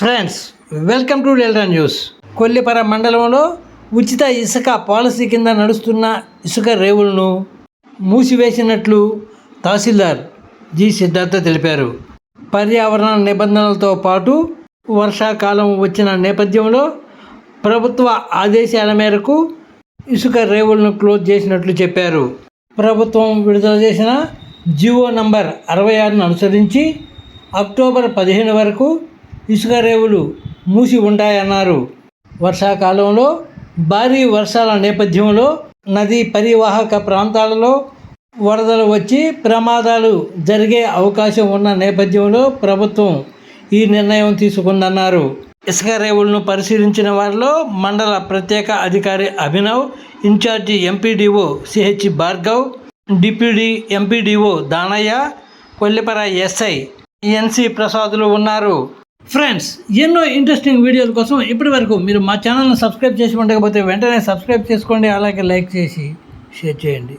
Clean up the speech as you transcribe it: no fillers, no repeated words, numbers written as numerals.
Friends, welcome to delta news. Kollipara మండలంలో ఉచిత ఇసుక పాలసీ కింద నడుస్తున్న ఇసుక రేవులను మూసివేసినట్లు తహసీల్దార్ జి సిద్ధార్థ తెలిపారు. పర్యావరణ నిబంధనలతో పాటు వర్షాకాలం వచ్చిన నేపథ్యంలో ప్రభుత్వ ఆదేశాల మేరకు ఇసుక రేవులను క్లోజ్ చేసినట్లు చెప్పారు. ప్రభుత్వం విడుదల చేసిన జివో నంబర్ 66ను అనుసరించి అక్టోబర్ 15 వరకు ఇసుక రేవులు మూసి ఉంటాయన్నారు. వర్షాకాలంలో భారీ వర్షాల నేపథ్యంలో నదీ పరివాహక ప్రాంతాలలో వరదలు వచ్చి ప్రమాదాలు జరిగే అవకాశం ఉన్న నేపథ్యంలో ప్రభుత్వం ఈ నిర్ణయం తీసుకుందన్నారు. ఇసుక రేవులను పరిశీలించిన వారిలో మండల ప్రత్యేక అధికారి Abhinav, incharge MPDO CH Bhargav, deputy MPDO Danayya, Kollipara SI NC Prasadulu ఉన్నారు. ఫ్రెండ్స్, ఎన్నో ఇంట్రెస్టింగ్ వీడియోల కోసం ఇప్పటి వరకు మీరు మా ఛానల్ని సబ్స్క్రైబ్ చేసి ఉండకపోతే వెంటనే సబ్స్క్రైబ్ చేసుకోండి. అలాగే లైక్ చేసి షేర్ చేయండి.